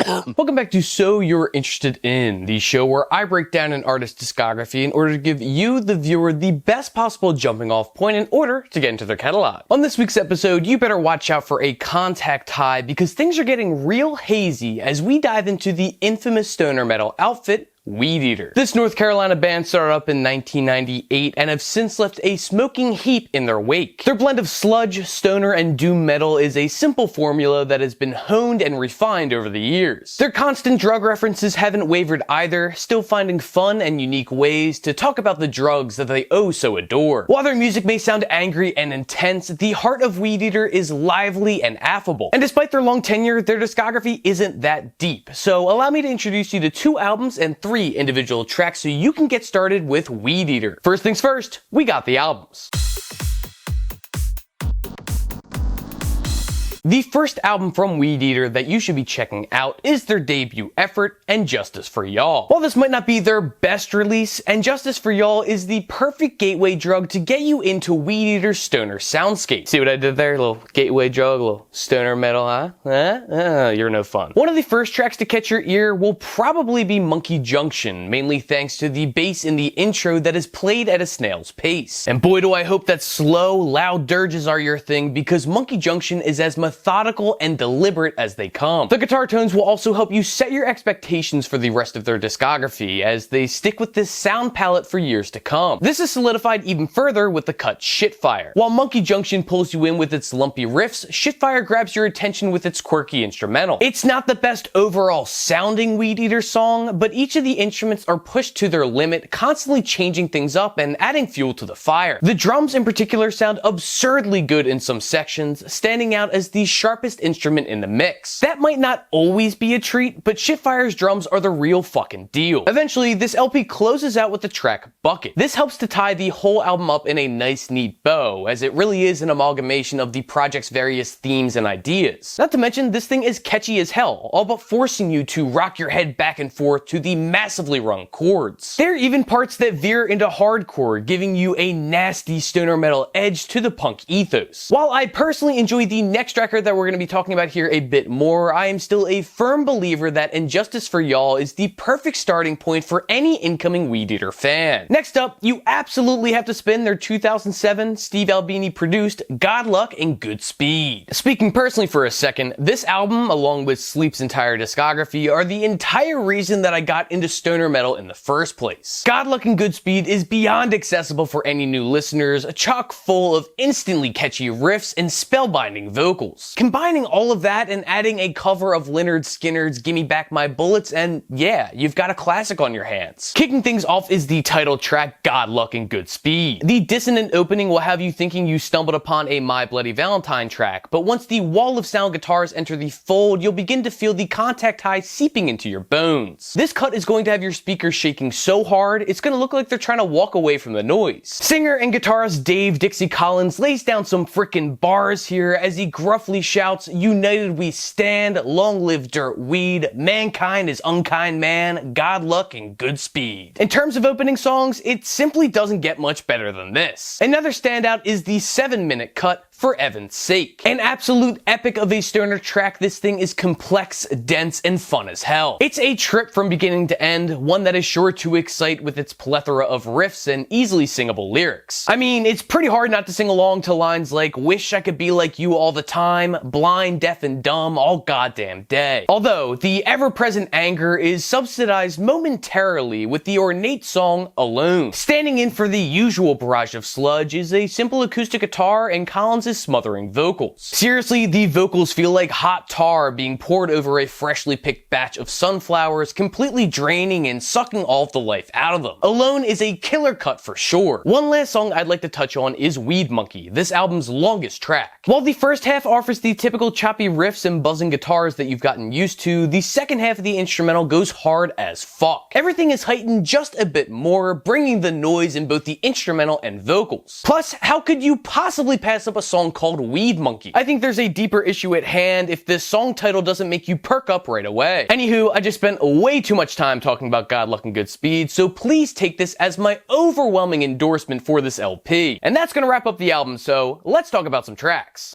Welcome back to So You're Interested In, the show where I break down an artist's discography in order to give you, the viewer, the best possible jumping off point in order to get into their catalog. On this week's episode, you better watch out for a contact high because things are getting real hazy as we dive into the infamous stoner metal outfit, Weedeater. This North Carolina band started up in 1998 and have since left a smoking heap in their wake. Their blend of sludge, stoner, and doom metal is a simple formula that has been honed and refined over the years. Their constant drug references haven't wavered either, still finding fun and unique ways to talk about the drugs that they oh so adore. While their music may sound angry and intense, the heart of Weedeater is lively and affable. And despite their long tenure, their discography isn't that deep. So allow me to introduce you to 2 albums and 3 individual tracks so you can get started with Weedeater. First things first, we got the albums. The first album from Weedeater that you should be checking out is their debut effort, And Justice for Y'all. While this might not be their best release, And Justice for Y'all is the perfect gateway drug to get you into Weedeater's stoner soundscape. See what I did there? A little gateway drug, a little stoner metal, huh? You're no fun. One of the first tracks to catch your ear will probably be Monkey Junction, mainly thanks to the bass in the intro that is played at a snail's pace. And boy do I hope that slow, loud dirges are your thing, because Monkey Junction is as methodical and deliberate as they come. The guitar tones will also help you set your expectations for the rest of their discography, as they stick with this sound palette for years to come. This is solidified even further with the cut Shitfire. While Monkey Junction pulls you in with its lumpy riffs, Shitfire grabs your attention with its quirky instrumental. It's not the best overall sounding Weedeater song, but each of the instruments are pushed to their limit, constantly changing things up and adding fuel to the fire. The drums in particular sound absurdly good in some sections, standing out as the sharpest instrument in the mix. That might not always be a treat, but Shitfire's drums are the real fucking deal. Eventually, this LP closes out with the track Bucket. This helps to tie the whole album up in a nice, neat bow, as it really is an amalgamation of the project's various themes and ideas. Not to mention, this thing is catchy as hell, all but forcing you to rock your head back and forth to the massively rung chords. There are even parts that veer into hardcore, giving you a nasty stoner metal edge to the punk ethos. While I personally enjoy the next track that we're going to be talking about here a bit more, I am still a firm believer that And Justice for Y'all is the perfect starting point for any incoming Weedeater fan. Next up, you absolutely have to spin their 2007 Steve Albini produced God Luck and Good Speed. Speaking personally for a second, this album, along with Sleep's entire discography, are the entire reason that I got into stoner metal in the first place. God Luck and Good Speed is beyond accessible for any new listeners, chock full of instantly catchy riffs and spellbinding vocals. Combining all of that and adding a cover of Lynyrd Skynyrd's Gimme Back My Bullets, and yeah, you've got a classic on your hands. Kicking things off is the title track God Luck and Good Speed. The dissonant opening will have you thinking you stumbled upon a My Bloody Valentine track, but once the wall of sound guitars enter the fold, you'll begin to feel the contact high seeping into your bones. This cut is going to have your speakers shaking so hard, it's going to look like they're trying to walk away from the noise. Singer and guitarist Dave Dixie Collins lays down some frickin' bars here as he gruffly shouts, "United we stand, long live dirt weed, mankind is unkind man, God luck and good speed." In terms of opening songs, it simply doesn't get much better than this. Another standout is the 7-minute cut, For Evan's Sake. An absolute epic of a stoner track, this thing is complex, dense, and fun as hell. It's a trip from beginning to end, one that is sure to excite with its plethora of riffs and easily singable lyrics. I mean, it's pretty hard not to sing along to lines like, "Wish I could be like you all the time, blind, deaf, and dumb all goddamn day." Although, the ever-present anger is subsidized momentarily with the ornate song Alone. Standing in for the usual barrage of sludge is a simple acoustic guitar and Collins' smothering vocals. Seriously, the vocals feel like hot tar being poured over a freshly picked batch of sunflowers, completely draining and sucking all of the life out of them. Alone is a killer cut for sure. One last song I'd like to touch on is Weed Monkey, this album's longest track. While the first half offers the typical choppy riffs and buzzing guitars that you've gotten used to, the second half of the instrumental goes hard as fuck. Everything is heightened just a bit more, bringing the noise in both the instrumental and vocals. Plus, how could you possibly pass up a song called Weed Monkey? I think there's a deeper issue at hand if this song title doesn't make you perk up right away. Anywho, I just spent way too much time talking about God Luck and Good Speed, so please take this as my overwhelming endorsement for this LP. And that's gonna wrap up the album, so let's talk about some tracks.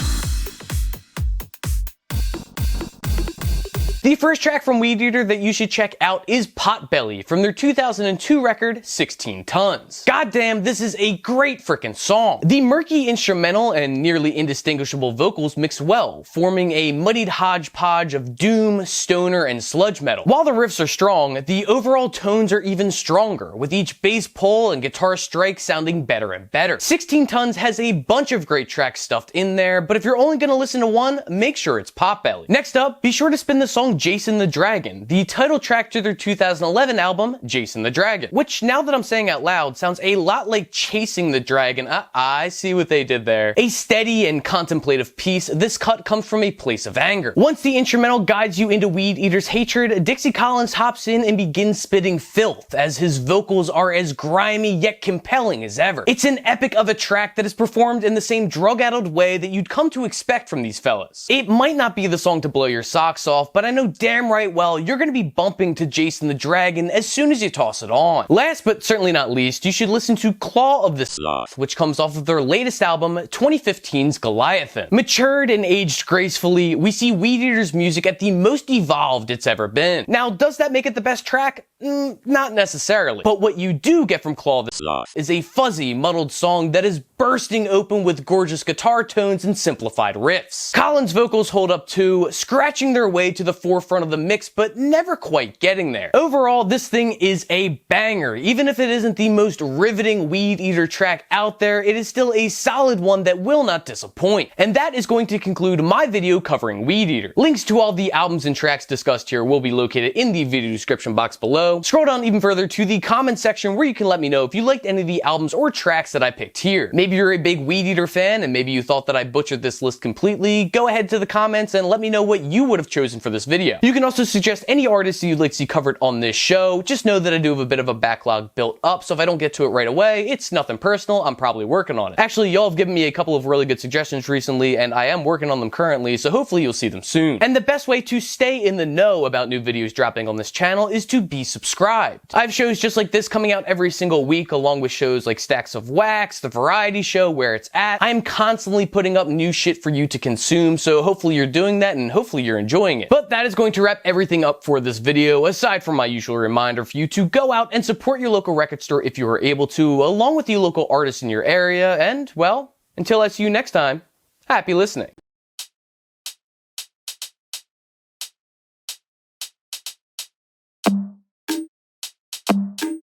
The first track from Weedeater that you should check out is Potbelly from their 2002 record, 16 Tons. Goddamn, this is a great frickin' song. The murky instrumental and nearly indistinguishable vocals mix well, forming a muddied hodgepodge of doom, stoner, and sludge metal. While the riffs are strong, the overall tones are even stronger, with each bass pull and guitar strike sounding better and better. 16 Tons has a bunch of great tracks stuffed in there, but if you're only gonna listen to one, make sure it's Potbelly. Next up, be sure to spin the song Jason the Dragon, the title track to their 2011 album, Jason the Dragon, which now that I'm saying out loud sounds a lot like Chasing the Dragon. I see what they did there. A steady and contemplative piece, this cut comes from a place of anger. Once the instrumental guides you into Weedeater's hatred, Dixie Collins hops in and begins spitting filth, as his vocals are as grimy yet compelling as ever. It's an epic of a track that is performed in the same drug-addled way that you'd come to expect from these fellas. It might not be the song to blow your socks off, but I know damn right well you're gonna be bumping to Jason the Dragon as soon as you toss it on. Last but certainly not least, you should listen to Claw of the Sloth, which comes off of their latest album, 2015's Goliathan. Matured and aged gracefully, we see Weedeater's music at the most evolved it's ever been. Now, does that make it the best track? Not necessarily. But what you do get from Claw of the Sloth is a fuzzy, muddled song that is bursting open with gorgeous guitar tones and simplified riffs. Collins' vocals hold up too, scratching their way to the forefront of the mix, but never quite getting there. Overall, this thing is a banger. Even if it isn't the most riveting Weedeater track out there, it is still a solid one that will not disappoint. And that is going to conclude my video covering Weedeater. Links to all the albums and tracks discussed here will be located in the video description box below. Scroll down even further to the comment section where you can let me know if you liked any of the albums or tracks that I picked here. Maybe you're a big Weedeater fan and maybe you thought that I butchered this list completely. Go ahead to the comments and let me know what you would have chosen for this video. You can also suggest any artists that you'd like to see covered on this show. Just know that I do have a bit of a backlog built up, so if I don't get to it right away, it's nothing personal, I'm probably working on it. Actually, y'all have given me a couple of really good suggestions recently, and I am working on them currently, so hopefully you'll see them soon. And the best way to stay in the know about new videos dropping on this channel is to be subscribed. I have shows just like this coming out every single week, along with shows like Stacks of Wax, The Variety Show, Where It's At. I am constantly putting up new shit for you to consume, so hopefully you're doing that and hopefully you're enjoying it. But that is going to wrap everything up for this video, aside from my usual reminder for you to go out and support your local record store if you are able to, along with the local artists in your area, and, well, until I see you next time, happy listening.